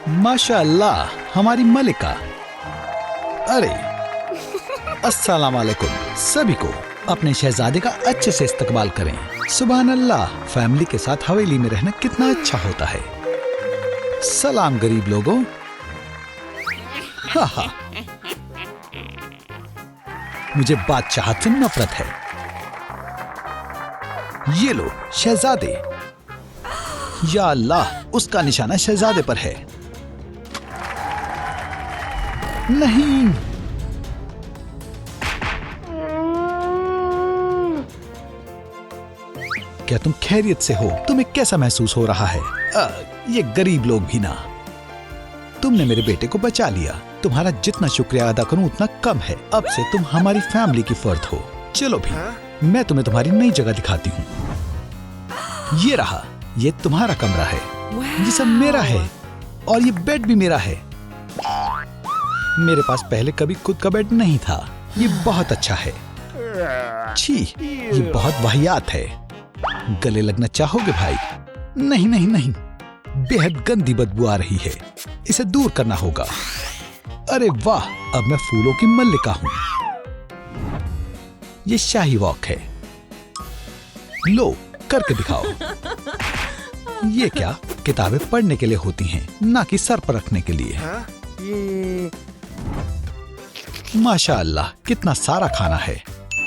माशाअल्लाह, हमारी मलिका। अरे अस्सलाम वालेकुम। सभी को अपने शहजादे का अच्छे से इस्तकबाल करें। सुभान अल्लाह, फैमिली के साथ हवेली में रहना कितना अच्छा होता है। सलाम गरीब लोगों। हा हा, मुझे बादशाहत से नफरत है। ये लो शहजादे। या अल्लाह, उसका निशाना शहजादे पर है। नहीं, क्या तुम खैरियत से हो? तुम्हें कैसा महसूस हो रहा है? ये गरीब लोग भी ना। तुमने मेरे बेटे को बचा लिया। तुम्हारा जितना शुक्रिया अदा करूं उतना कम है। अब से तुम हमारी फैमिली की फर्द हो। चलो भी, मैं तुम्हें तुम्हारी नई जगह दिखाती हूँ। ये रहा, ये तुम्हारा कमरा है। ये सब मेरा है और ये बेड भी मेरा है। मेरे पास पहले कभी खुद का बेड नहीं था। ये बहुत अच्छा है। छी, ये बहुत वाहियात है। गले लगना चाहोगे भाई? नहीं नहीं नहीं, बेहद गंदी बदबू आ रही है। इसे दूर करना होगा। अरे वाह, अब मैं फूलों की मल्लिका हूँ। ये शाही वॉक है। लो, करके दिखाओ। ये क्या? किताबें पढ़ने के लिए होती हैं, ना कि सर पर रखने के लिए। माशाअल्लाह, कितना सारा खाना है।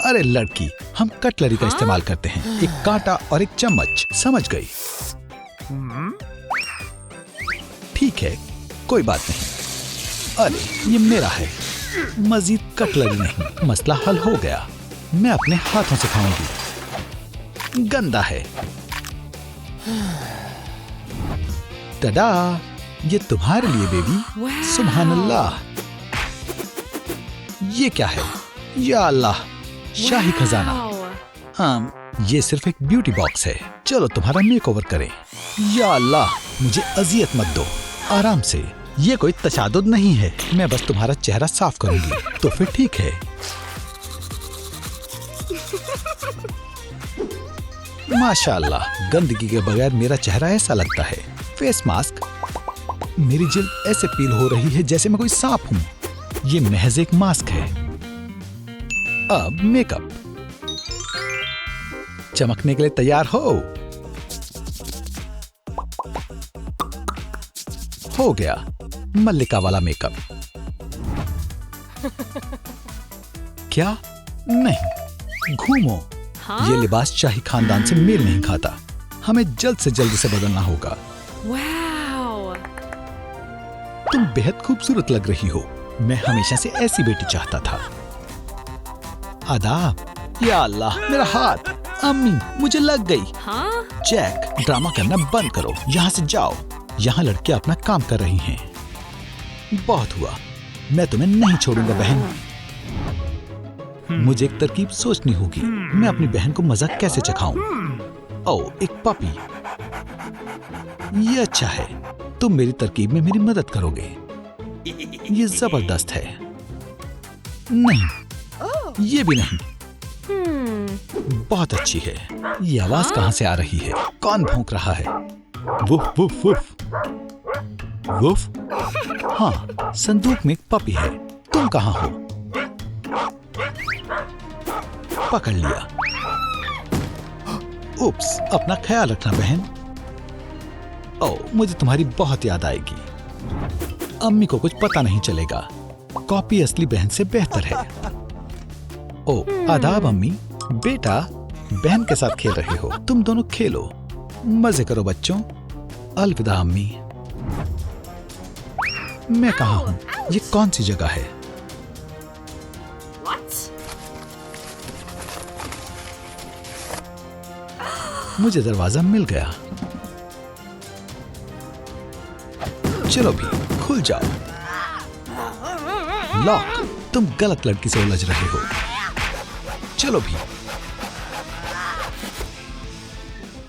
अरे लड़की, हम कटलरी का इस्तेमाल करते हैं। एक कांटा और एक चम्मच, समझ गई? ठीक है, कोई बात नहीं। अरे ये मेरा है, मजीद कटलरी नहीं। मसला हल हो गया। मैं अपने हाथों से खाऊंगी। गंदा है। टडा, ये तुम्हारे लिए बेबी। सुभान अल्लाह, ये क्या है? या अल्लाह, शाही खजाना। ये सिर्फ एक ब्यूटी बॉक्स है। चलो तुम्हारा मेकओवर करें। या अल्लाह, मुझे अजियत मत दो, आराम से। ये कोई तशादुद नहीं है। मैं बस तुम्हारा चेहरा साफ करूंगी, तो फिर ठीक है। माशाअल्लाह, गंदगी के बगैर मेरा चेहरा ऐसा लगता है। Face mask. मेरी जिल्द ऐसे पील हो रही है जैसे मैं कोई सांप हूँ। ये महज एक मास्क है। अब मेकअप। चमकने के लिए तैयार हो गया मल्लिका वाला मेकअप। क्या? नहीं, घूमो। ये लिबास शाही खानदान से मेल नहीं खाता। हमें जल्द से जल्द इसे बदलना होगा। तुम बेहद खूबसूरत लग रही हो। मैं हमेशा से ऐसी बेटी चाहता था। आदाब। या अल्लाह, मेरा हाथ। अम्मी, मुझे लग गई। जैक, ड्रामा करना बंद करो। यहाँ से जाओ। यहाँ लड़कियां अपना काम कर रही हैं। बहुत हुआ, मैं तुम्हें नहीं छोड़ूंगा बहन। मुझे एक तरकीब सोचनी होगी। मैं अपनी बहन को मजा कैसे चखाऊं? ओह, एक पपी। ये अच्छा है। तुम मेरी तरकीब में मेरी मदद करोगे। ये जबरदस्त है। नहीं, ये भी नहीं। बहुत अच्छी है। ये आवाज कहाँ से आ रही है? कौन भौंक रहा है? Woof woof woof woof. हाँ, संदूक में एक पपी है। तुम कहाँ हो? पकड़ लिया। उप्स, अपना ख्याल रखना बहन। ओह, मुझे तुम्हारी बहुत याद आएगी। अम्मी को कुछ पता नहीं चलेगा। कॉपी असली बहन से बेहतर है। ओह, आदाब अम्मी। बेटा, बहन के साथ खेल रहे हो। तुम दोनों खेलो, मजे करो बच्चों। अलविदा अम्मी। मैं कहाँ हूँ? ये कौन सी जगह है? मुझे दरवाजा मिल गया। चलो भी, खुल जाओ। लॉक, तुम गलत लड़की से उलझ रहे हो। चलो भी।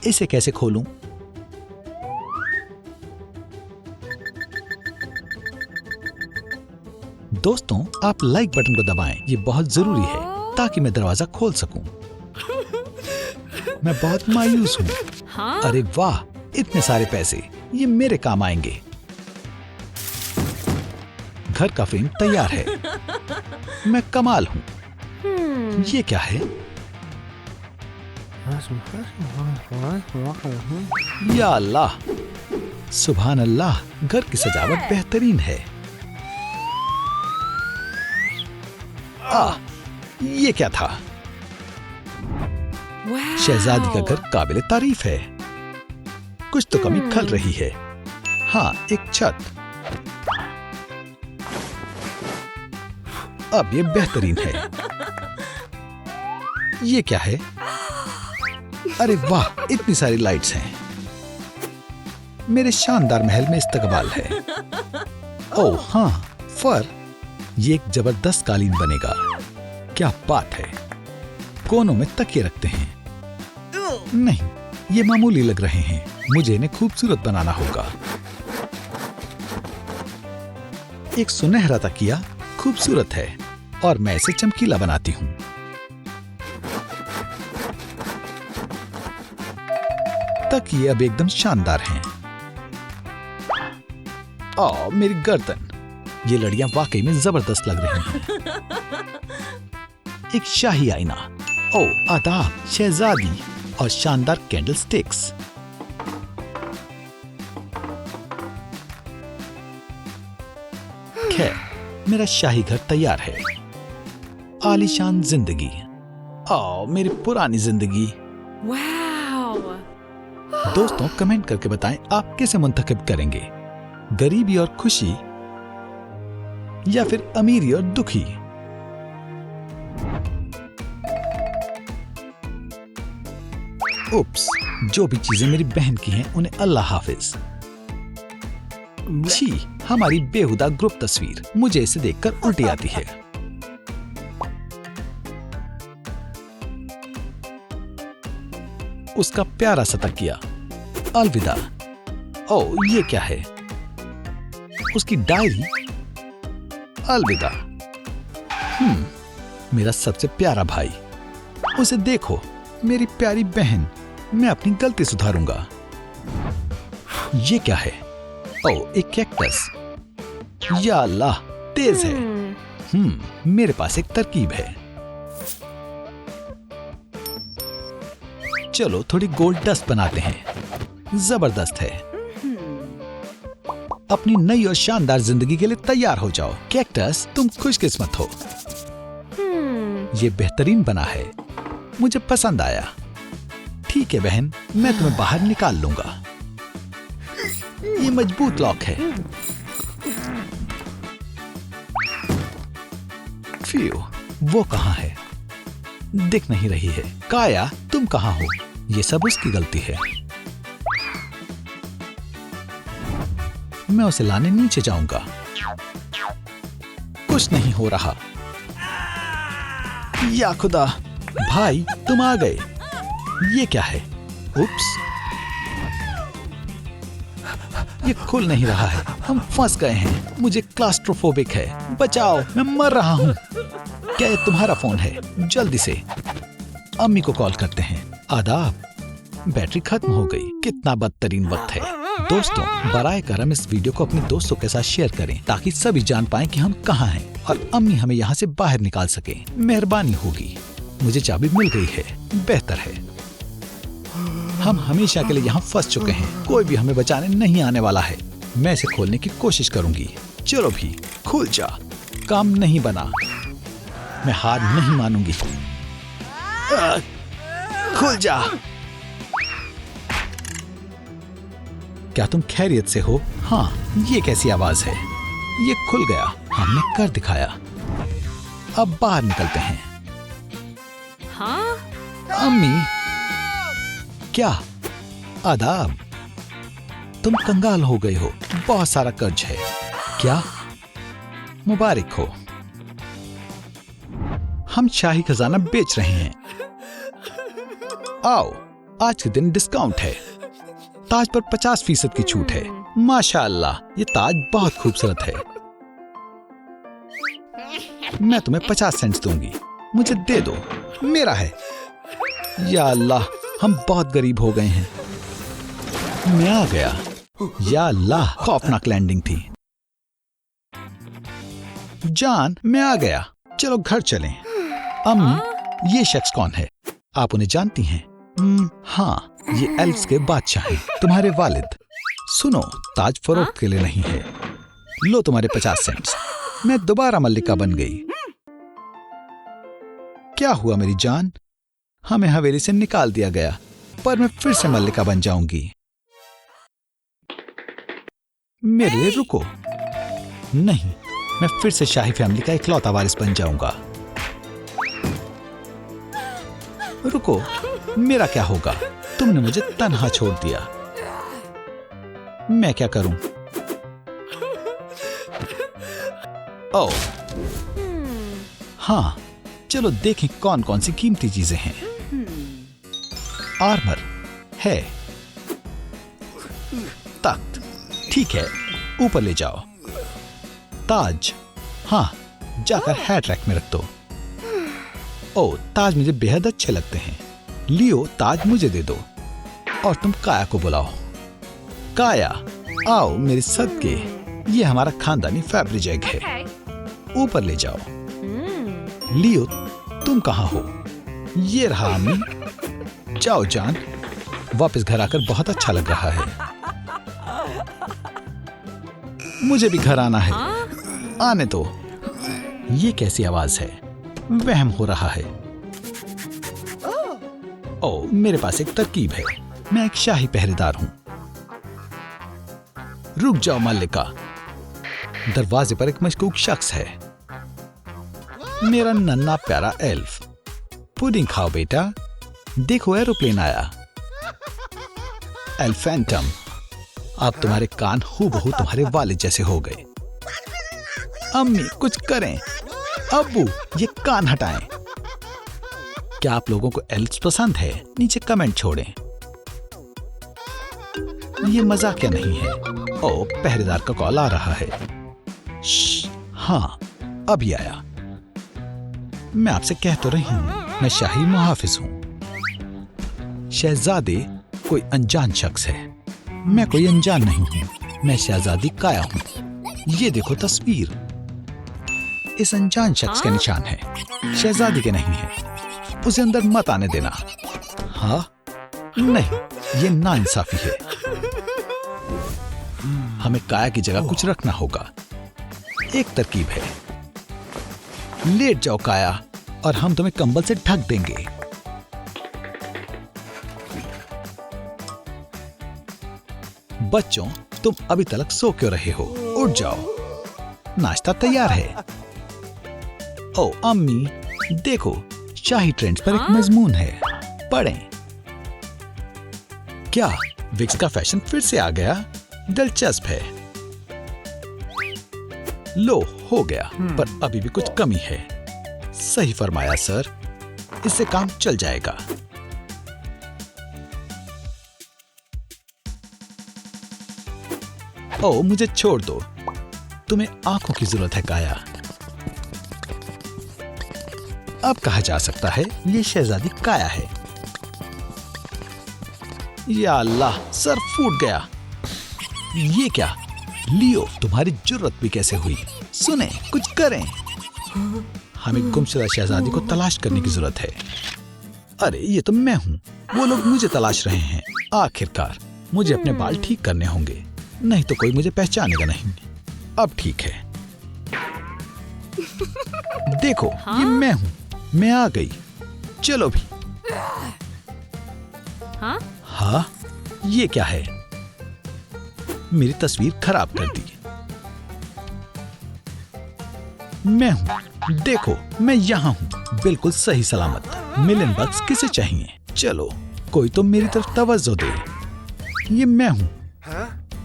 इसे कैसे खोलूं? दोस्तों, आप लाइक बटन को दबाएं। ये बहुत जरूरी है ताकि मैं दरवाजा खोल सकूं। मैं बहुत मायूस हूँ। अरे वाह, इतने सारे पैसे, ये मेरे काम आएंगे। घर का फ्रेम तैयार है। मैं कमाल हूँ। ये क्या है? या अल्लाह, सुभान अल्लाह, घर की सजावट बेहतरीन है। ये क्या था? शहजादी का घर काबिल तारीफ है। कुछ तो कमी खल रही है। हाँ, एक छत। अब ये बेहतरीन है। ये क्या है? अरे वाह, इतनी सारी लाइट्स हैं। मेरे शानदार महल में इस्तकबाल है। ओह हाँ, फर। ये एक जबरदस्त कालीन बनेगा। क्या बात है। कोनों में तकिए रखते हैं। नहीं, ये मामूली लग रहे हैं। मुझे इन्हें खूबसूरत बनाना होगा। एक सुनहरा तकिया खूबसूरत है और मैं इसे चमकीला बनाती हूँ। तकिए अब एकदम शानदार हैं। मेरी गर्दन। ये लड़ियां वाकई में जबरदस्त लग रही हैं। एक शाही आईना। आदाब शहजादी, और शानदार कैंडल स्टिक्स। खैर, मेरा शाही घर तैयार है। आलीशान जिंदगी। मेरी पुरानी जिंदगी। दोस्तों, कमेंट करके बताएं आप कैसे मुंतखब करेंगे, गरीबी और खुशी या फिर अमीरी और दुखी। उप्स, जो भी चीजें मेरी बहन की हैं उन्हें अल्लाह हाफिज। छी, हमारी बेहुदा ग्रुप तस्वीर। मुझे इसे देखकर उल्टी आती है। उसका प्यारा सा तकिया। अलविदा। ये क्या है? उसकी डायरी। अलविदा। मेरा सबसे प्यारा भाई। उसे देखो, मेरी प्यारी बहन। मैं अपनी गलती सुधारूंगा। ये क्या है? एक कैक्टस। या अल्लाह, तेज है। मेरे पास एक तरकीब है। चलो थोड़ी गोल्ड डस्ट बनाते हैं। जबरदस्त है। अपनी नई और शानदार जिंदगी के लिए तैयार हो जाओ। कैक्टस, तुम खुशकिस्मत हो। ये बेहतरीन बना है। मुझे पसंद आया। ठीक है बहन, मैं तुम्हें बाहर निकाल लूंगा। ये मजबूत लॉक है। फियो, वो कहाँ है? दिख नहीं रही है। काया, तुम कहाँ हो? ये सब उसकी गलती है। मैं उसे लाने नीचे जाऊंगा। कुछ नहीं हो रहा। या खुदा, भाई तुम आ गए। ये क्या है? उप्स, ये खुल नहीं रहा है। हम फंस गए हैं। मुझे क्लास्ट्रोफोबिक है। बचाओ, मैं मर रहा हूँ। क्या ये तुम्हारा फोन है? जल्दी से अम्मी को कॉल करते हैं। आदाब। बैटरी खत्म हो गई। कितना बदतरीन वक्त है। दोस्तों, बराए करम इस वीडियो को अपने दोस्तों के साथ शेयर करें ताकि सभी जान पाएं कि हम कहाँ हैं और अम्मी हमें यहाँ से बाहर निकाल सके। मेहरबानी होगी। मुझे चाबी मिल गई है। बेहतर है। हम हमेशा के लिए यहाँ फंस चुके हैं। कोई भी हमें बचाने नहीं आने वाला है। मैं इसे खोलने की कोशिश करूंगी। चलो भी, खुल जा। काम नहीं बना। मैं हार नहीं मानूंगी। खुल जा। क्या तुम खैरियत से हो? हाँ, ये कैसी आवाज है? ये खुल गया। हमने कर दिखाया। अब बाहर निकलते हैं। हाँ? अम्मी, क्या? आदाब। तुम कंगाल हो गए हो। बहुत सारा कर्ज है। क्या? मुबारक हो। हम शाही खजाना बेच रहे हैं। आओ, आज के दिन डिस्काउंट है। ताज पर 50% की छूट है। माशाअल्लाह, ये ताज बहुत खूबसूरत है। मैं तुम्हें 50 सेंट्स दूंगी। मुझे दे दो, मेरा है। या अल्लाह, हम बहुत गरीब हो गए हैं। मैं आ गया। या अल्लाह, खौफनाक लैंडिंग थी। जान, मैं आ गया। चलो घर चलें। अम्मी, ये शख्स कौन है? आप उन्हें जानती हैं? हाँ, ये एल्फ्स के बादशाह हैं, तुम्हारे वालिद। सुनो, ताज फरोख्त के लिए नहीं है। लो तुम्हारे 50 सेंट्स। मैं दोबारा मल्लिका बन गई। क्या हुआ मेरी जान? हमें हवेली से निकाल दिया गया, पर मैं फिर से मल्लिका बन जाऊंगी। मेरे लिए रुको। नहीं, मैं फिर से शाही फैमिली का इकलौता वारिस बन जाऊंगा। रुको, मेरा क्या होगा? तुमने मुझे तन्हा छोड़ दिया। मैं क्या करूं? ओह, हाँ, चलो देखें कौन कौन सी कीमती चीजें हैं। आर्मर है, तख्त ठीक है, ऊपर ले जाओ। ताज, हाँ, जाकर हैट रैक में रख दो। ओह, ताज मुझे बेहद अच्छे लगते हैं। लियो, ताज मुझे दे दो। और तुम काया को बुलाओ। काया, आओ मेरे सदके, ये हमारा खानदानी फैब्रिजैग है। ऊपर ले जाओ। लियो, तुम कहाँ हो? ये रहा अम्मी। जाओ जान, वापस घर आकर बहुत अच्छा लग रहा है। मुझे भी घर आना है। आने दो। ये कैसी आवाज है? वहम हो रहा है। ओह, मेरे पास एक तरकीब है। मैं एक शाही पहरेदार हूं। रुक जाओ मल्लिका। दरवाजे पर एक मशकूक शख्स है। मेरा नन्हा प्यारा एल्फ। पुडिंग खाओ बेटा। देखो, एरोप्लेन आया। एल्फेंटम, अब तुम्हारे कान हूबहू तुम्हारे वालिद जैसे हो गए। अम्मी, कुछ करें। अब्बू, ये कान हटाएं। क्या आप लोगों को एल्फ्स पसंद है? नीचे कमेंट छोड़ें। ये मजाकिया नहीं है। ओ, पहरेदार का कॉल आ रहा है। हाँ, अभी आया। मैं आपसे कह तो रही हूं, मैं शाही मुहाफिज हूं। शहजादे कोई अनजान शख्स है। मैं कोई अनजान नहीं हूं। मैं शहजादी काया हूं। ये देखो तस्वीर। इस अनजान शख्स के निशान है, शहजादी के नहीं है। उसे अंदर मत आने देना। हाँ, नहीं, ये नाइंसाफी है। हमें काया की जगह कुछ रखना होगा। एक तरकीब है। लेट जाओ काया, और हम तुम्हें कंबल से ढक देंगे। बच्चों, तुम अभी तक सो क्यों रहे हो? उठ जाओ, नाश्ता तैयार है। ओ अम्मी, देखो, शाही ट्रेंड्स पर एक मजमून है, पढ़ें। क्या विक्स का फैशन फिर से आ गया? दिलचस्प है। लो, हो गया, पर अभी भी कुछ कमी है। सही फरमाया सर, इससे काम चल जाएगा। ओ, मुझे छोड़ दो। तुम्हें आंखों की जरूरत है काया। अब कहा जा सकता है ये शहजादी काया है। या अल्लाह, सर फूट गया। ये क्या? लियो, तुम्हारी जुर्रत भी कैसे हुई? सुने, कुछ करें। हमें गुमशुदा शहजादी को तलाश करने की जरूरत है। अरे, ये तो मैं हूँ। वो लोग मुझे तलाश रहे हैं। आखिरकार मुझे अपने बाल ठीक करने होंगे, नहीं तो कोई मुझे पहचानेगा नहीं। अब ठीक है। देखो, ये मैं हूँ। मैं आ गई। चलो भी। हाँ, ये क्या है? मेरी तस्वीर खराब कर दी। मैं हूँ, देखो, मैं यहाँ हूँ, बिल्कुल सही सलामत। मिलियन बक्स किसे चाहिए? चलो, कोई तो मेरी तरफ तवज्जो दे। ये मैं हूँ।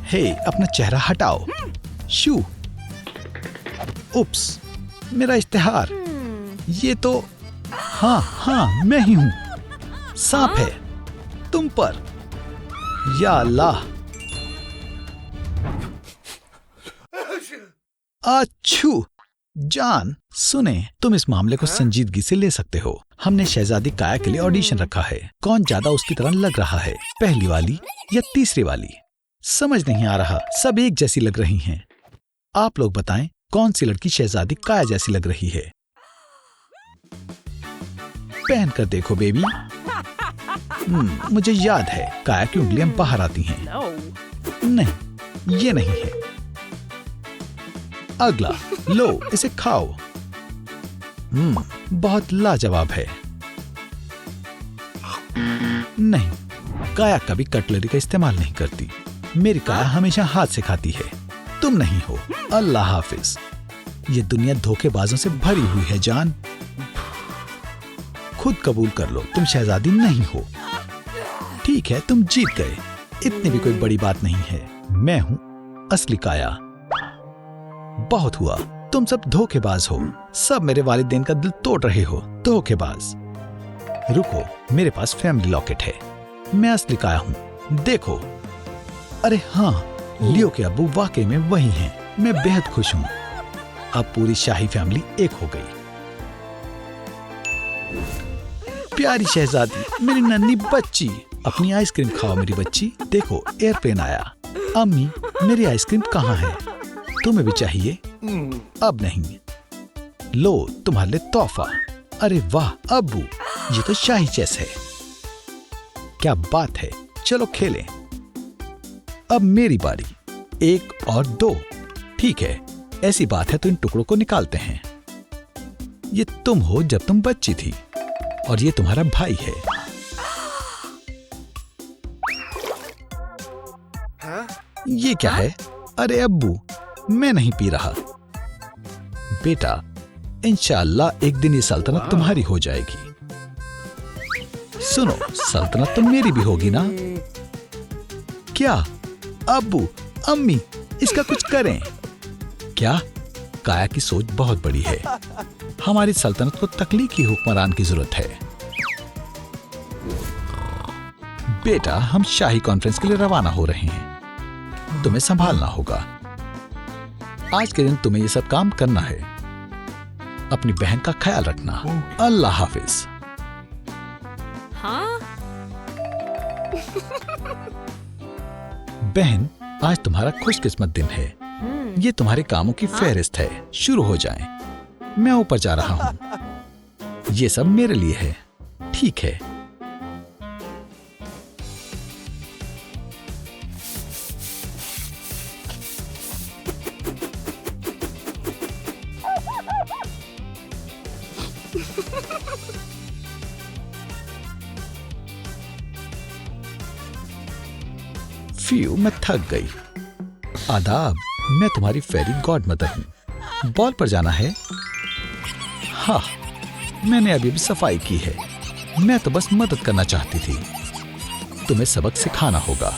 हे, अपना चेहरा हटाओ। शू, उप्स, मेरा इश्तिहार। ये तो, हाँ, मैं ही हूँ। सांप है तुम पर। या अल्लाह। अच्छू, जान, सुने, तुम इस मामले को संजीदगी से ले सकते हो। हमने शहजादी काया के लिए ऑडिशन रखा है। कौन ज्यादा उसकी तरह लग रहा है, पहली वाली या तीसरी वाली? समझ नहीं आ रहा, सब एक जैसी लग रही हैं। आप लोग बताएं, कौन सी लड़की शहजादी काया जैसी लग रही है? पहन कर देखो बेबी। मुझे याद है काया की उंगलियां बाहर आती हैं। नहीं, ये नहीं है। अगला, लो इसे खाओ। बहुत लाजवाब है। नहीं, काया कभी कटलरी का इस्तेमाल नहीं करती। मेरी काया हमेशा हाथ से खाती है। तुम नहीं हो। अल्लाह हाफिज। ये दुनिया धोखेबाजों से भरी हुई है जान। खुद कबूल कर लो, तुम शहजादी नहीं हो। ठीक है, तुम जीत गए। इतनी भी कोई बड़ी बात नहीं है। मैं हूं असली काया। बहुत हुआ, तुम सब धोखेबाज हो। सब मेरे वालिदैन का दिल तोड़ रहे हो। धोखेबाज। रुको, मेरे पास फैमिली लॉकेट है। मैं असली काया हूं, देखो। अरे हाँ, लियो के अब्बू वाकई में वही हैं। मैं बेहद खुश हूं। अब पूरी शाही फैमिली एक हो गई। प्यारी शहजादी, मेरी नन्ही बच्ची, अपनी आइसक्रीम खाओ मेरी बच्ची। देखो, एयरप्लेन आया। अम्मी, मेरी आइसक्रीम कहाँ है? तुम्हें भी चाहिए? अब नहीं। लो, तुम्हारे लिए तोहफा। अरे वाह अब्बू, ये तो शाही चेस है। क्या बात है, चलो खेलें। अब मेरी बारी। 1 और 2। ठीक है, ऐसी बात है तो इन टुकड़ों को निकालते हैं। ये तुम हो जब तुम बच्ची थी, और ये तुम्हारा भाई है। ये क्या है? अरे अब्बू, मैं नहीं पी रहा। बेटा, इंशाअल्लाह एक दिन ये सल्तनत तुम्हारी हो जाएगी। सुनो, सल्तनत तो मेरी भी होगी ना? क्या? अब्बू, अम्मी, इसका कुछ करें। क्या? काया की सोच बहुत बड़ी है। हमारी सल्तनत को तख्लीकी हुक्मरान की जरूरत है। बेटा, हम शाही कॉन्फ्रेंस के लिए रवाना हो रहे हैं। तुम्हें संभालना होगा। आज के दिन तुम्हें ये सब काम करना है। अपनी बहन का ख्याल रखना। अल्लाह हाफिज। हाँ? बहन, आज तुम्हारा खुशकिस्मत दिन है। ये तुम्हारे कामों की फेहरिस्त है। शुरू हो जाएं। मैं ऊपर जा रहा हूं। ये सब मेरे लिए है। ठीक है। फ्यू, मैं थक गई। आदाब, मैं तुम्हारी फेरी गॉड मदर हूं। बॉल पर जाना है? हाँ, मैंने अभी भी सफाई की है। मैं तो बस मदद करना चाहती थी। तुम्हें सबक सिखाना होगा।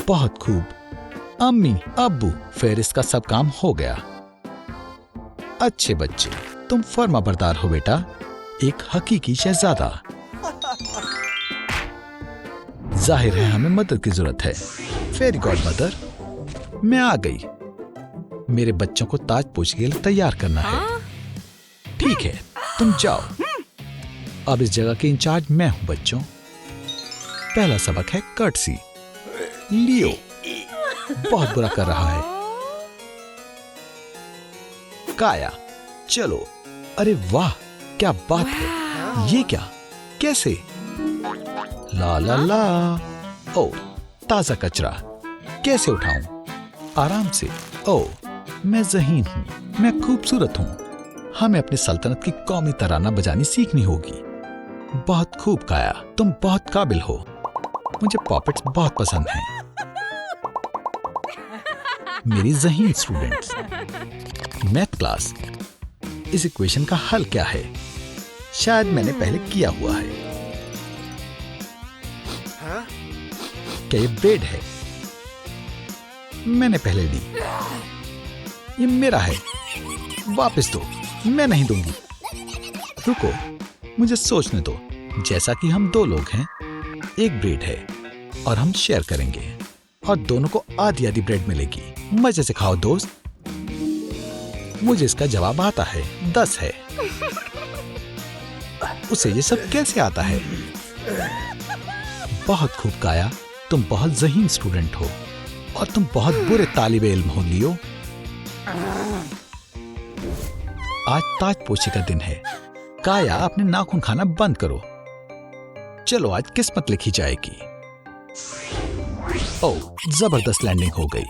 बहुत खूब। अम्मी, अब्बू, फेरिस्त का सब काम हो गया। अच्छे बच्चे, तुम फर्माबरदार हो बेटा। एक हकीकी शहजादा। जाहिर है हमें मदद की जरूरत है। फेरी गॉड मदर, मैं आ गई। मेरे बच्चों को ताज पोछ के लिए तैयार करना है। ठीक है, तुम जाओ। अब इस जगह के इंचार्ज मैं हूं बच्चों। पहला सबक है कर्टसी। लियो बहुत बुरा कर रहा है। काया, चलो। अरे वाह, क्या बात है। ये क्या? कैसे? ला ला ला। ओ, ताजा कचरा। कैसे उठाऊं? आराम से। ओ, मैं ज़हीन हूं। मैं खूबसूरत हूं। हमें अपनी सल्तनत की कौमी तराना बजानी सीखनी होगी। बहुत खूब काया, तुम बहुत काबिल हो। मुझे पॉपेट्स बहुत पसंद हैं। मेरी ज़हीन स्टूडेंट्स। Math class. इस इक्वेशन का हल क्या है? शायद मैंने पहले किया हुआ है। क्या ये ब्रेड है? मैंने पहले ली। ये मेरा है। वापस दो। मैं नहीं दूंगी। रुको, मुझे सोचने दो। जैसा कि हम 2 लोग हैं, एक ब्रेड है और हम शेयर करेंगे और दोनों को आधी आधी ब्रेड मिलेगी। मजे से खाओ दोस्त। मुझे इसका जवाब आता है। 10 है। उसे ये सब कैसे आता है? बहुत खूब काया, तुम बहुत ज़हीन स्टूडेंट हो और तुम बहुत बुरे तालिबे इल्म हो लियो। आज ताजपोशी का दिन है। काया, अपने नाखून खाना बंद करो। चलो आज किस्मत लिखी जाएगी। ओह, जबरदस्त लैंडिंग हो गई।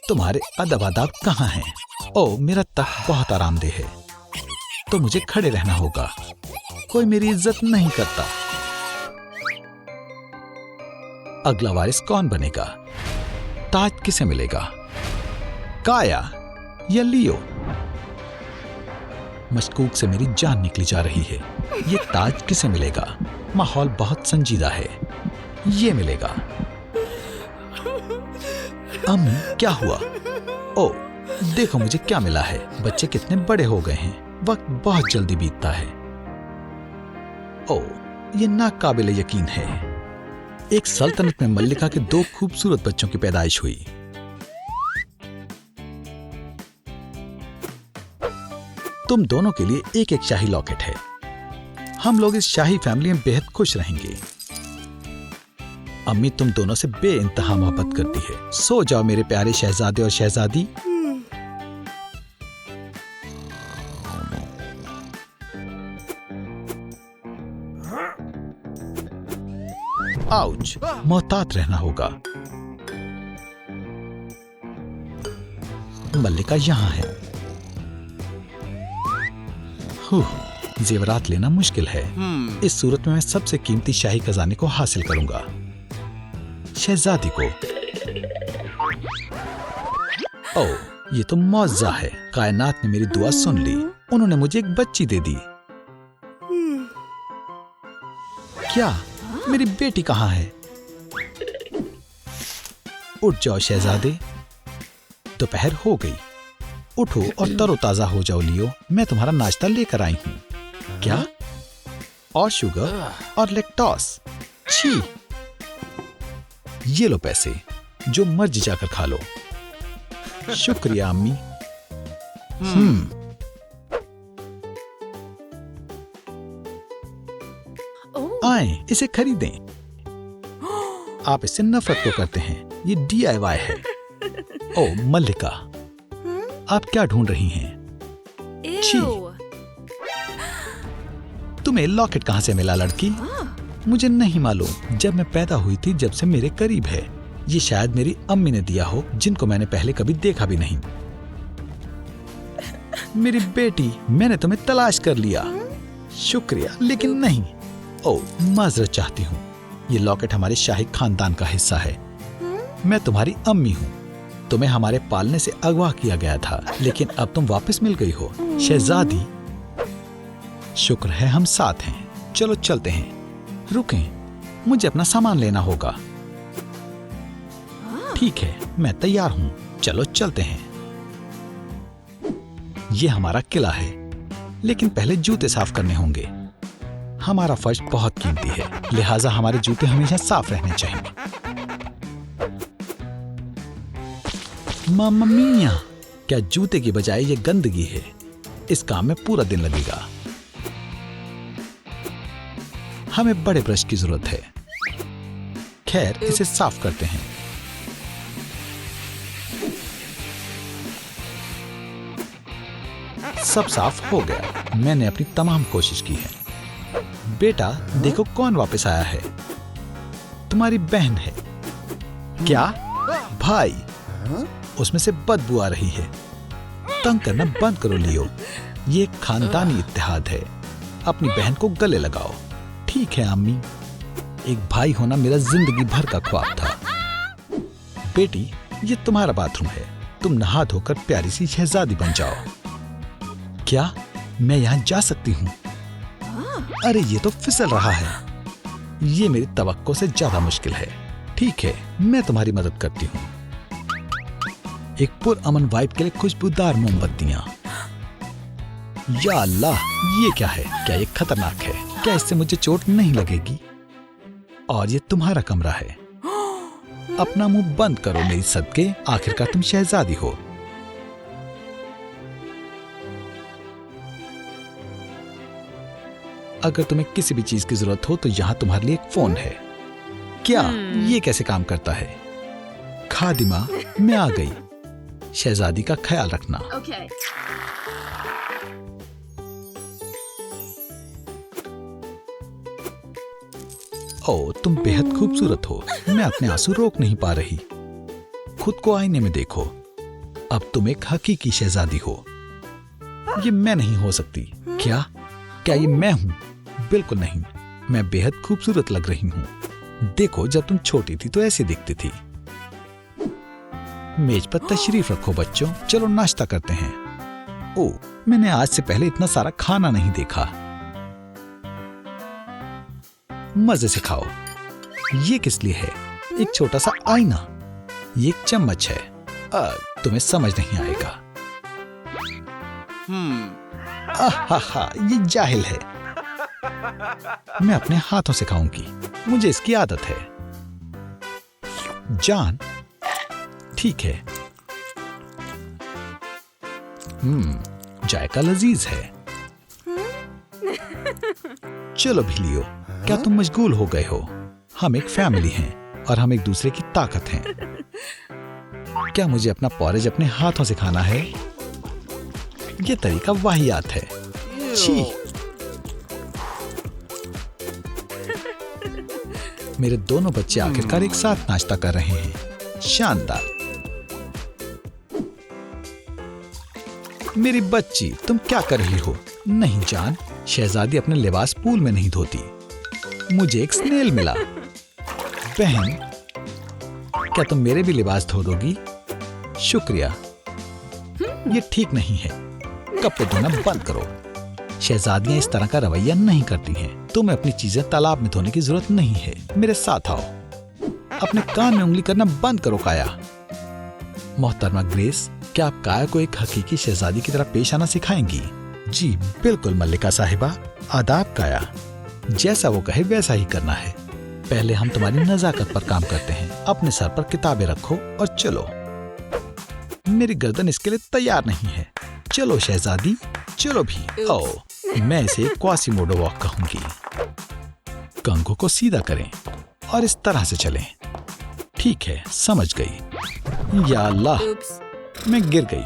तुम्हारे अदब आदाब कहाँ हैं? ओह, मेरा तख्त बहुत आरामदेह है, तो मुझे खड़े रहना होगा। कोई मेरी इज्जत नहीं करता। अगला वारिस कौन बनेगा? ताज किसे मिलेगा? काया या लियो? मशकूक से मेरी जान निकली जा रही है। ये ताज किसे मिलेगा? माहौल बहुत संजीदा है। ये मिलेगा। अम्मी, क्या हुआ? ओ, देखो मुझे क्या मिला है। बच्चे कितने बड़े हो गए हैं। वक्त बहुत जल्दी बीतता है। ओ, ये नाकाबिले यकीन है। एक सल्तनत में मल्लिका के 2 खूबसूरत बच्चों की पैदाइश हुई। तुम दोनों के लिए एक एक शाही लॉकेट है। हम लोग इस शाही फैमिली में बेहद खुश रहेंगे। अम्मी तुम दोनों से बेइंतहा मोहब्बत करती है। सो जाओ मेरे प्यारे शहजादे और शहजादी। आउच, मोहतात रहना होगा। मल्लिका यहाँ है। जेवरात लेना मुश्किल है। इस सूरत में मैं सबसे कीमती शाही खजाने को हासिल करूंगा। शहजादी को। ओह, ये तो मौजा है। कायनात ने मेरी दुआ सुन ली। उन्होंने मुझे एक बच्ची दे दी। क्या? मेरी बेटी कहाँ है? उठ जाओ शहजादे, दोपहर हो गई। उठो और तरोताजा हो जाओ लियो। मैं तुम्हारा नाश्ता लेकर आई हूँ। क्या? और शुगर और लेक्टोस। छी! ये लो पैसे, जो मर्जी जाकर खा लो। शुक्रिया अम्मी। आए, इसे खरीदें। आप इससे नफरत क्यों करते हैं? ये DIY है। ओह मल्लिका, आप क्या ढूंढ रही हैं? छी! तुम्हें लॉकेट कहां से मिला लड़की? मुझे नहीं मालूम। जब मैं पैदा हुई थी, जब से मेरे करीब है। ये शायद मेरी अम्मी ने दिया हो, जिनको मैंने पहले कभी देखा भी नहीं। मेरी बेटी, मैंने तुम्हें तलाश कर लिया। शुक्रिया, लेकिन नहीं। ओह, माजरत चाहती हूँ। ये लॉकेट हमारे शाही खानदान का हिस्सा है। मैं तुम्हारी अम्मी हूँ। तुम्हें हमारे पालने से अगवा किया गया था, लेकिन अब तुम वापस मिल गई हो शहजादी। शुक्र है हम साथ हैं। चलो चलते हैं। रुकें, मुझे अपना सामान लेना होगा। ठीक है, मैं तैयार हूँ। चलो चलते हैं। ये हमारा किला है, लेकिन पहले जूते साफ करने होंगे। हमारा फर्श बहुत कीमती है, लिहाजा हमारे जूते हमेशा साफ रहने चाहिए। मामा मिया, क्या जूते की बजाय ये गंदगी है? इस काम में पूरा दिन लगेगा। हमें बड़े ब्रश की जरूरत है। खैर, इसे साफ करते हैं। सब साफ हो गया। मैंने अपनी तमाम कोशिश की है। बेटा, देखो कौन वापस आया है। तुम्हारी बहन है। क्या? भाई, उसमें से बदबू आ रही है। तंग करना बंद करो लियो। ये एक खानदानी इत्तेहाद है। अपनी बहन को गले लगाओ। ठीक है अम्मी। एक भाई होना मेरा जिंदगी भर का ख्वाब था। बेटी, ये तुम्हारा बाथरूम है। तुम नहा धोकर प्यारी सी शहजादी बन जाओ। क्या मैं यहाँ जा सकती हूँ? अरे ये तो फिसल रहा है। ये मेरी तवक्को से ज्यादा मुश्किल है। ठीक है, मैं तुम्हारी मदद करती हूँ। एक पुरअमन वाइब के लिए खुशबूदार मोमबत्तियां। या अल्लाह, ये क्या है? क्या ये खतरनाक है? क्या इससे मुझे चोट नहीं लगेगी? और ये तुम्हारा कमरा है। अपना मुंह बंद करो मेरी सदके। आखिरकार तुम शहजादी हो। अगर तुम्हें किसी भी चीज की जरूरत हो तो यहाँ तुम्हारे लिए एक फोन है। क्या ये कैसे काम करता है? खादिमा, मैं आ गई। शहजादी का ख्याल रखना। Okay. ओ, तुम बेहद खूबसूरत हो। मैं अपने आंसू रोक नहीं पा रही। खुद को आईने में देखो। अब तुम एक हकीकी शहजादी हो। ये मैं नहीं हो सकती। क्या ये मैं हूँ? बिल्कुल नहीं। मैं बेहद खूबसूरत लग रही हूँ। देखो, जब तुम छोटी थी तो ऐसे दिखती थी। मेज पर तशरीफ रखो बच्चों, चलो नाश्ता करते हैं। ओ, मैंने आज से पहले इतना सारा खाना नहीं देखा। मजे से खाओ। ये किस लिए है? एक छोटा सा आईना। ये एक चम्मच है। तुम्हें समझ नहीं आएगा। आहा, ये जाहिल है। मैं अपने हाथों से खाऊंगी। मुझे इसकी आदत है। जान, ठीक है। जायका लजीज है। चलो भी लियो। क्या तुम मशगूल हो गए हो? हम एक फैमिली हैं और हम एक दूसरे की ताकत हैं। क्या मुझे अपना पॉरेज अपने हाथों से खाना है? ये तरीका वाहियात है। छी। मेरे दोनों बच्चे आखिरकार एक साथ नाश्ता कर रहे हैं। शानदार। मेरी बच्ची, तुम क्या कर रही हो? नहीं जान, शहजादी अपने लिबास पूल में नहीं धोती। मुझे एक स्नेल मिला। बहन, क्या तुम मेरे भी लिबास धो दोगी? शुक्रिया। ये ठीक नहीं है। कपड़े धोना बंद करो। शहजादियां इस तरह का रवैया नहीं करती हैं। तुम्हें अपनी चीजें तालाब में धोने की जरूरत नहीं है। मेरे साथ आओ। अपने कान में उंगली करना बंद करो काया। मोहतरमा ग्रेस, क्या आप काया को एक हकीकी शहजादी की तरह पेश आना सिखाएंगी? जी बिल्कुल मल्लिका साहिबा। आदाब काया। जैसा वो कहे वैसा ही करना है। पहले हम तुम्हारी नजाकत पर काम करते हैं। अपने सर पर किताबें रखो और चलो। मेरी गर्दन इसके लिए तैयार नहीं है। चलो शहजादी, चलो भी। ओ, मैं इसे क्वासिमोडो वॉक कहूंगी। कंघों को सीधा करें और इस तरह से चलें। ठीक है, समझ गई। या अल्लाह, मैं गिर गई।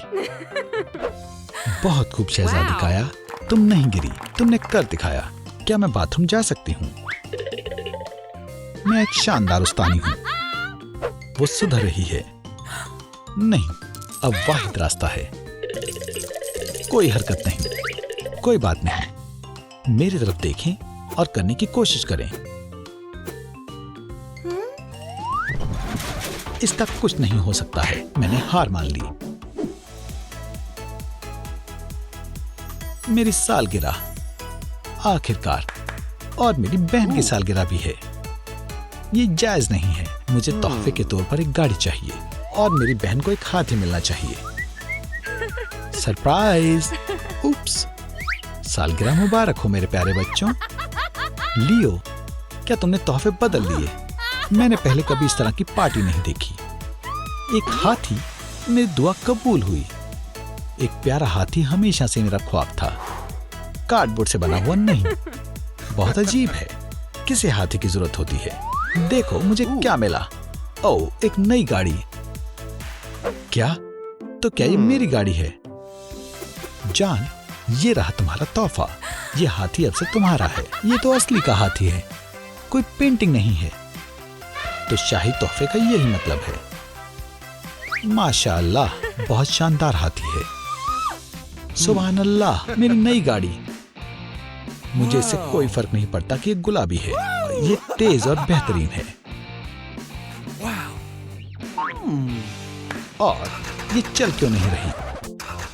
बहुत खूब शहजादी काया, तुम नहीं गिरी, तुमने कर दिखाया। क्या मैं बाथरूम जा सकती हूँ? मैं एक शानदार उस्तानी हूँ। वो सुधर रही है। नहीं, अब वाहिद रास्ता है। कोई हरकत नहीं। कोई बात नहीं। मेरी तरफ देखें और करने की कोशिश करें। इसका कुछ नहीं हो सकता है। मैंने हार मान ली। मेरी सालगिरह, आखिरकार, और मेरी बहन की सालगिरह भी है। ये जायज नहीं है। मुझे तोहफे के तौर पर एक गाड़ी चाहिए और मेरी बहन को एक हाथी मिलना चाहिए। सरप्राइज। उप्स। सालगिरह मुबारक हो मेरे प्यारे बच्चों। लियो, क्या तुमने तोहफे बदल लिए? मैंने पहले कभी इस तरह की पार्टी नहीं देखी। एक हाथी, मेरी दुआ कबूल हुई। एक प्यारा हाथी हमेशा से मेरा ख्वाब था। कार्डबोर्ड से बना हुआ नहीं। बहुत अजीब है। किसे हाथी की जरूरत होती है? देखो मुझे क्या मिला। ओ, एक नई गाड़ी। क्या? तो क्या ये मेरी गाड़ी है? जान, ये रहा तुम्हारा तोहफा। ये हाथी अब से तुम्हारा है। ये तो असली का हाथी है, कोई पेंटिंग नहीं है। तो शाही तोहफे का यही मतलब है। माशाअल्लाह, बहुत शानदार हाथी है। सुभान अल्लाह, मेरी नई गाड़ी। मुझे इससे कोई फर्क नहीं पड़ता कि ये गुलाबी है। ये तेज और बेहतरीन है। और ये चल क्यों नहीं रही?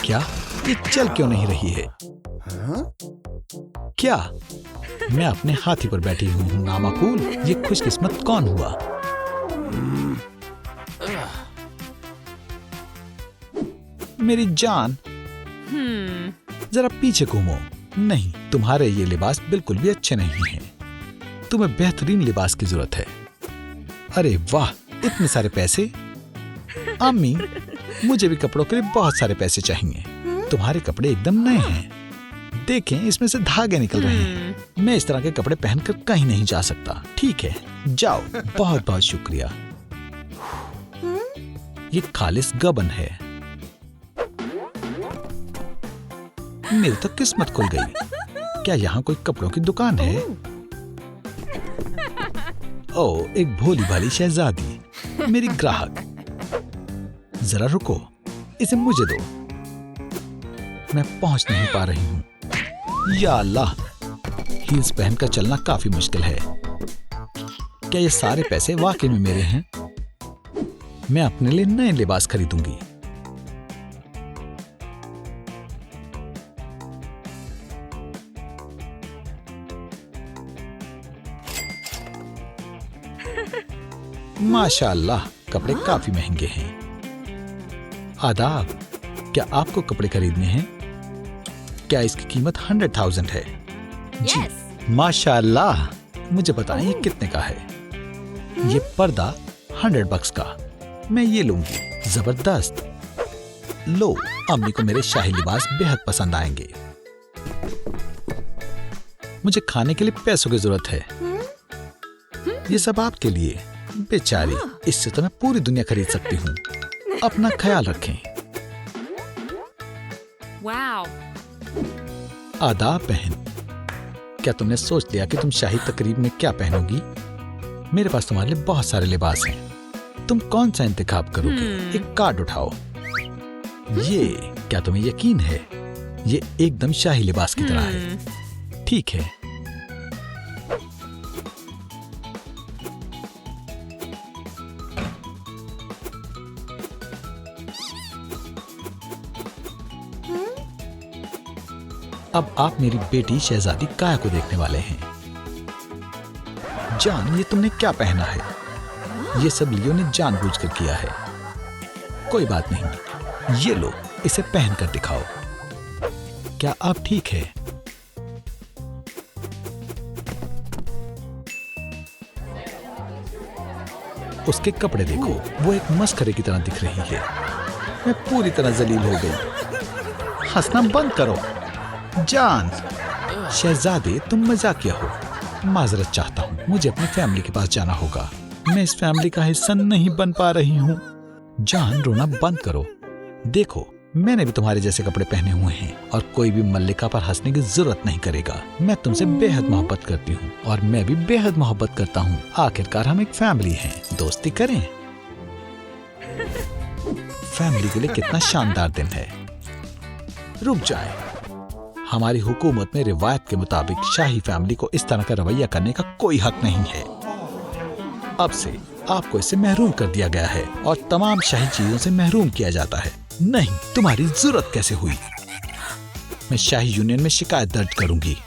क्या ये चल क्यों नहीं रही है? क्या मैं अपने हाथी पर बैठी हुई हूँ? नामाकूल, ये खुशकिस्मत कौन हुआ? मेरी जान, जरा पीछे घूमो। नहीं, तुम्हारे ये लिबास बिल्कुल भी अच्छे नहीं हैं। तुम्हें बेहतरीन लिबास की जरूरत है। अरे वाह, इतने सारे पैसे। अम्मी, मुझे भी कपड़ों के लिए बहुत सारे पैसे चाहिए। तुम्हारे कपड़े एकदम नए हैं। देखें, इसमें से धागे निकल रहे हैं। मैं इस तरह के कपड़े पहनकर कहीं नहीं जा सकता। ठीक है, जाओ। बहुत बहुत शुक्रिया। ये खालिस गबन है। मेरी तो किस्मत खुल गई। क्या यहाँ कोई कपड़ों की दुकान है? ओ, एक भोली भाली शहजादी, मेरी ग्राहक। जरा रुको, इसे मुझे दो। मैं पहुंच नहीं पा रही हूँ। या अल्लाह, हील्स पहनकर चलना काफी मुश्किल है। क्या ये सारे पैसे वाकई में मेरे हैं? मैं अपने लिए नए लिबास खरीदूंगी। माशाअल्लाह, कपड़े काफी महंगे हैं। आदाब, क्या आपको कपड़े खरीदने हैं? क्या इसकी कीमत 100,000 है? जी। माशाअल्लाह, मुझे बताएं ये कितने का है? ये पर्दा $100 का। मैं ये लूंगी। जबरदस्त। लो, अम्मी को मेरे शाही लिबास बेहद पसंद आएंगे। मुझे खाने के लिए पैसों की जरूरत है। ये सब आपके लिए। बेचारी, इससे तो मैं पूरी दुनिया खरीद सकती हूँ। अपना ख्याल रखें। वाओ। आदाब बहन, क्या तुमने सोच लिया कि तुम शाही तकरीब में क्या पहनोगी? मेरे पास तुम्हारे लिए बहुत सारे लिबास हैं। तुम कौन सा इंतखाब करोगे? एक कार्ड उठाओ। ये, क्या तुम्हें यकीन है? ये एकदम शाही लिबास की तरह है। ठीक है। अब आप मेरी बेटी शहजादी काया को देखने वाले हैं। जान, ये तुमने क्या पहना है? ये सब लियो ने जानबूझकर किया है। कोई बात नहीं, ये लो, इसे पहनकर दिखाओ। क्या आप ठीक है? उसके कपड़े देखो, वो एक मस्खरे की तरह दिख रही है। मैं पूरी तरह जलील हो गई। हंसना बंद करो। जान, शहजादे, तुम मजाकिया हो। माजरत चाहता हूँ, मुझे अपनी फैमिली के पास जाना होगा। मैं इस फैमिली का हिस्सा नहीं बन पा रही हूँ। जान, रोना बंद करो। देखो, मैंने भी तुम्हारे जैसे कपड़े पहने हुए हैं और कोई भी मल्लिका पर हंसने की जरूरत नहीं करेगा। मैं तुमसे बेहद मोहब्बत करती हूँ और मैं भी बेहद मोहब्बत करता हूँ। आखिरकार हम एक फैमिली हैं। दोस्ती करें। फैमिली के लिए कितना शानदार दिन है। रुक जाए। हमारी हुकूमत में रिवायत के मुताबिक शाही फैमिली को इस तरह का रवैया करने का कोई हक नहीं है। अब से आपको इससे महरूम कर दिया गया है और तमाम शाही चीजों से महरूम किया जाता है। नहीं, तुम्हारी जरूरत कैसे हुई? मैं शाही यूनियन में शिकायत दर्ज करूंगी।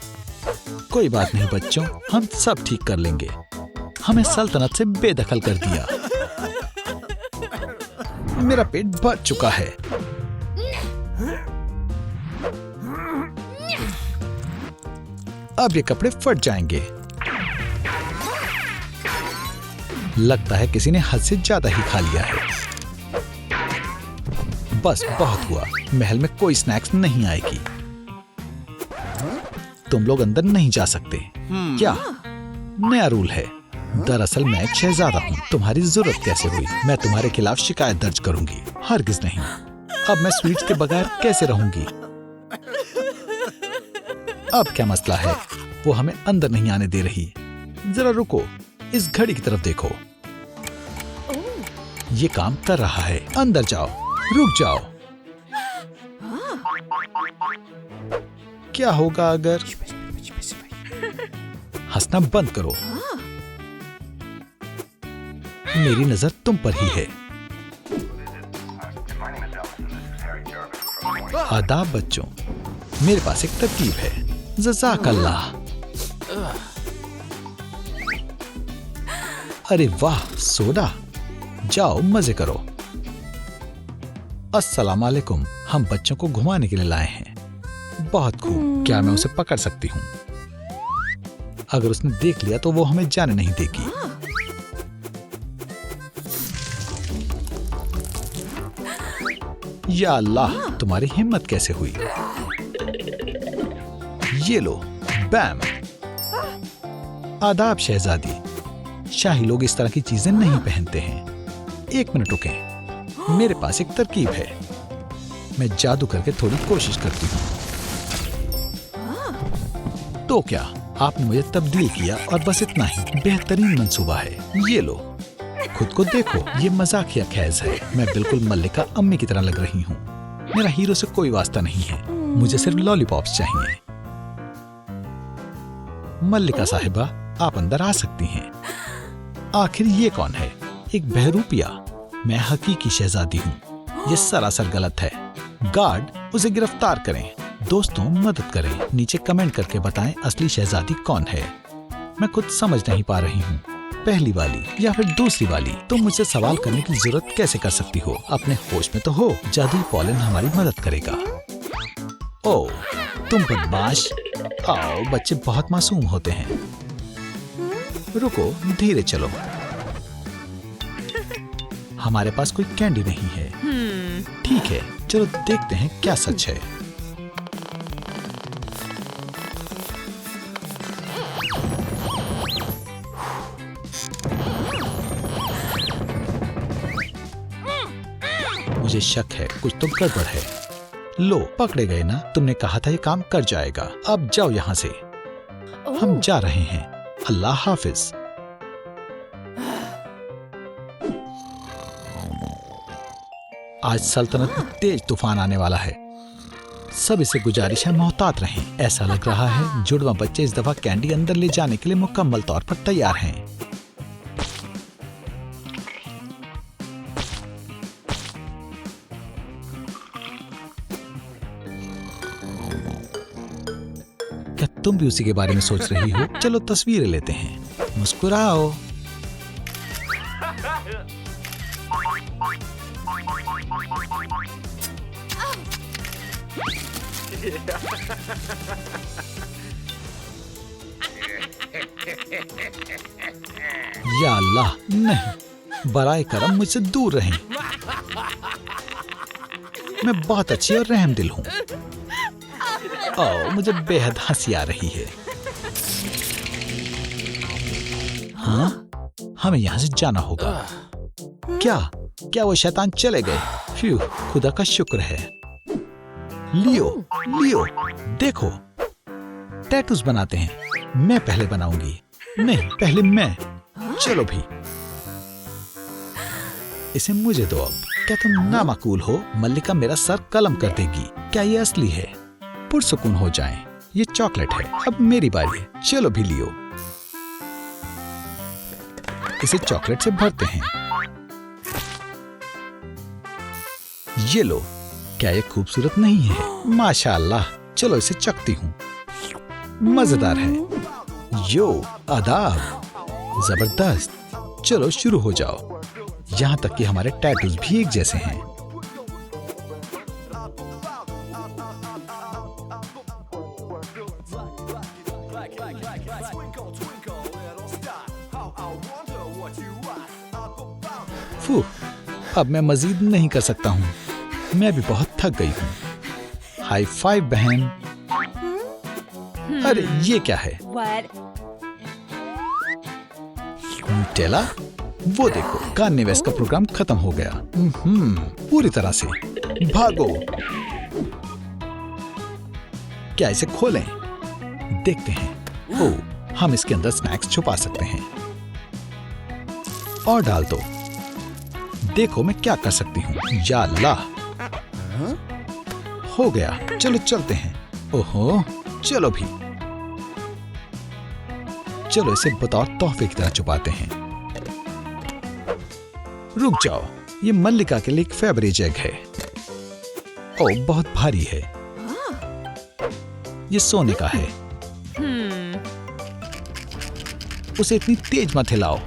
कोई बात नहीं बच्चों, हम सब ठीक कर लेंगे। हमें सल्तनत से बेदखल कर दिया। मेरा पेट भर चुका है। अब ये कपड़े फट जाएंगे। लगता है किसी ने हद से ज्यादा ही खा लिया है। बस बहुत हुआ। महल में कोई स्नैक्स नहीं आएगी। तुम लोग अंदर नहीं जा सकते। क्या? नया रूल है। दरअसल मैं एक शहजादा हूँ। तुम्हारी जरूरत कैसे हुई? मैं तुम्हारे खिलाफ शिकायत दर्ज करूंगी। हरगिज नहीं। अब मैं स्वीट्स के बगैर कैसे रहूंगी? अब क्या मसला है? वो हमें अंदर नहीं आने दे रही। जरा रुको, इस घड़ी की तरफ देखो। ये काम कर रहा है। अंदर जाओ। रुक जाओ। क्या होगा अगर? हंसना बंद करो। मेरी नजर तुम पर ही है। आदाब बच्चों, मेरे पास एक तरकीब है। जज़ाकल्लाह। अरे वाह, सोडा। जाओ मजे करो। अस्सलाम वालेकुम। हम बच्चों को घुमाने के लिए लाए हैं। बहुत खूब। क्या मैं उसे पकड़ सकती हूँ? अगर उसने देख लिया तो वो हमें जाने नहीं देगी। या अल्लाह, तुम्हारी हिम्मत कैसे हुई? ये लो, बैम। आदाब शहजादी, शाही लोग इस तरह की चीजें नहीं पहनते हैं। एक मिनट रुकें, मेरे पास एक तरकीब है। मैं जादू करके थोड़ी कोशिश करती हूँ। तो क्या आपने मुझे तब्दील किया और बस इतना ही। बेहतरीन मंसूबा है। ये लो, खुद को देखो। ये मजाकिया खैज है। मैं बिल्कुल मल्लिका अम्मी की तरह लग रही हूँ। मेरा हीरो से कोई वास्ता नहीं है, मुझे सिर्फ लॉलीपॉप्स चाहिए। मल्लिका साहिबा, आप अंदर आ सकती हैं। आखिर ये कौन है? एक बहरूपिया। मैं हकीकी शहजादी हूँ। ये सरासर गलत है। गार्ड, उसे गिरफ्तार करें। दोस्तों, मदद करें। नीचे कमेंट करके बताएं असली शहजादी कौन है। मैं खुद समझ नहीं पा रही हूँ, पहली वाली या फिर दूसरी वाली। तुम मुझसे सवाल करने की जरूरत कैसे कर सकती हो? अपने होश में तो हो। जादुई पॉलन हमारी मदद करेगा। ओह, तुम बदमाश। आओ, बच्चे बहुत मासूम होते हैं। रुको, धीरे चलो। हमारे पास कोई कैंडी नहीं है। ठीक है, चलो देखते हैं क्या सच है। मुझे शक है, कुछ तो गड़बड़ है। लो, पकड़े गए ना। तुमने कहा था ये काम कर जाएगा। अब जाओ यहाँ से। हम जा रहे हैं। अल्लाह हाफिज। आज सल्तनत में तेज तूफान आने वाला है। सब इसे गुजारिश है, मोहतात रहें। ऐसा लग रहा है जुड़वा बच्चे इस दफा कैंडी अंदर ले जाने के लिए मुकम्मल तौर पर तैयार हैं। क्या तुम भी उसी के बारे में सोच रही हो? चलो तस्वीरें लेते हैं। मुस्कुराओ। या अल्लाह, नहीं, बराए करम मुझसे दूर रहें। मैं बहुत अच्छी और रहमदिल हूँ। ओह, मुझे बेहद हंसी आ रही है। हाँ, हमें यहाँ से जाना होगा। क्या वो शैतान चले गए? फ्यू, खुदा का शुक्र है। लियो, देखो, टैटूज बनाते हैं। मैं पहले बनाऊंगी। नहीं, पहले मैं। चलो भी, इसे मुझे दो अब। क्या तुम नामाकूल हो? मल्लिका मेरा सर कलम कर देगी। क्या ये असली है? पुरसुकून हो जाएं। ये चॉकलेट है। अब मेरी बारी है। चलो भी लियो, इसे चॉकलेट से भरते हैं। ये लो, क्या ये खूबसूरत नहीं है? माशाअल्लाह। चलो इसे चखती हूँ। मजेदार है। यो, आदाब। जबरदस्त। चलो शुरू हो जाओ। यहाँ तक कि हमारे टैटूज भी एक जैसे हैं। फू, अब मैं मजीद नहीं कर सकता हूँ। मैं भी बहुत थक गई हूँ। हाई फाइव बहन। अरे ये क्या है? टेला, वो देखो, कार्ने वेस्ट का प्रोग्राम खत्म हो गया। पूरी तरह से। भागो। क्या इसे खोलें? देखते हैं। ओह, हम इसके अंदर स्नैक्स छुपा सकते हैं। और डाल दो। देखो मैं क्या कर सकती हूँ। या अल्लाह, हो गया। चलो चलते हैं। ओहो, चलो भी। चलो इसे बतौर तोहफे की तरह छुपाते हैं। रुक जाओ, ये मल्लिका के लिए एक फेवरेज एग है। ओह, बहुत भारी है। ये सोने का है। उसे इतनी तेज मत हिलाओ।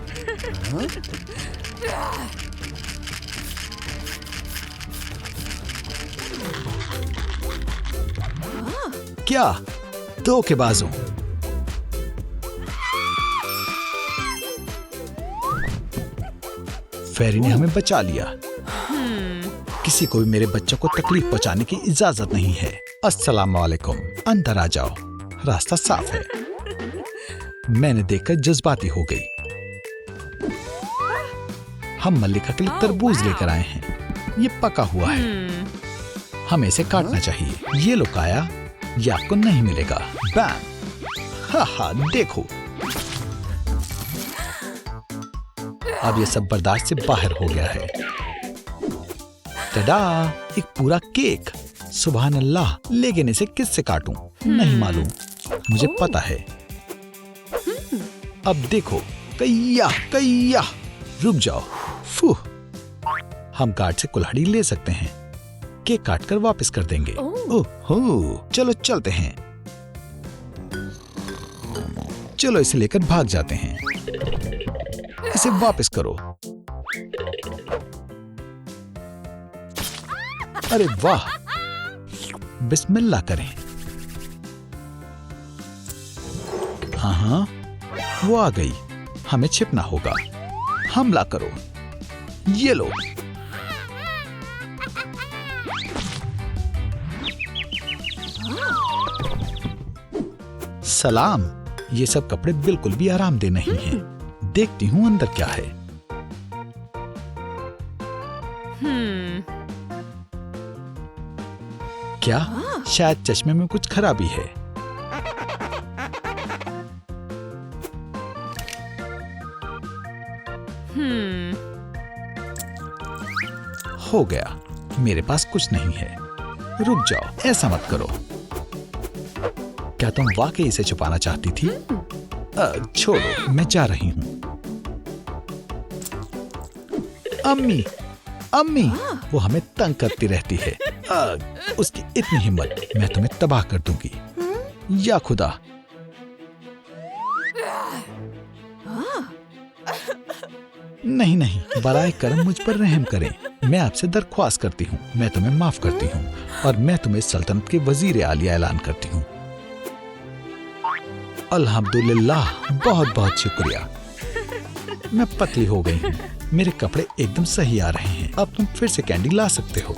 क्या धोखेबाज हूं। फेरी ने हमें बचा लिया। किसी को भी मेरे बच्चों को तकलीफ पहुंचाने की इजाजत नहीं है। अस्सलाम वालेकुम। अंदर आ जाओ। रास्ता साफ है। मैंने देखकर जज्बाती हो गई। हम मल्लिका के लिए तरबूज लेकर आए हैं। ये पका हुआ है, हमें इसे काटना चाहिए। ये लो काया, ये आपको नहीं मिलेगा। बैम! हा हा, देखो अब ये सब बर्दाश्त से बाहर हो गया है। टडा! एक पूरा केक। सुभान अल्लाह, लेकिन इसे किससे काटूं? नहीं मालूम। मुझे पता है। अब देखो, कैया कैया। रुक जाओ। फूह! हम गार्ड से कुल्हाड़ी ले सकते हैं। केक काटकर वापस कर देंगे। ओहो, चलो चलते हैं। चलो इसे लेकर भाग जाते हैं। इसे वापस करो। अरे वाह! बिस्मिल्लाह करें। हाँ, वो आ गई। हमें छिपना होगा। हमला करो। ये लो। सलाम। ये सब कपड़े बिल्कुल भी आरामदेह नहीं हैं। देखती हूँ अंदर क्या है। क्या? शायद चश्मे में कुछ खराबी है। हो गया। मेरे पास कुछ नहीं है। रुक जाओ, ऐसा मत करो। क्या तुम वाकई इसे छुपाना चाहती थी? छोड़ो, मैं जा रही हूँ। अम्मी, अम्मी, वो हमें तंग करती रहती है। उसकी इतनी हिम्मत, मैं तुम्हें तबाह कर दूंगी। या खुदा! नहीं नहीं, बराए करम मुझ पर रहम करें। मैं आपसे दरख्वास्त करती हूँ। मैं तुम्हें माफ करती हूँ और मैं तुम्हें सल्तनत के वजीर आलिया ऐलान करती हूँ। अल्हम्दुलिल्लाह, बहुत बहुत शुक्रिया। मैं पतली हो गई हूँ। मेरे कपड़े एकदम सही आ रहे हैं। अब तुम फिर से कैंडी ला सकते हो।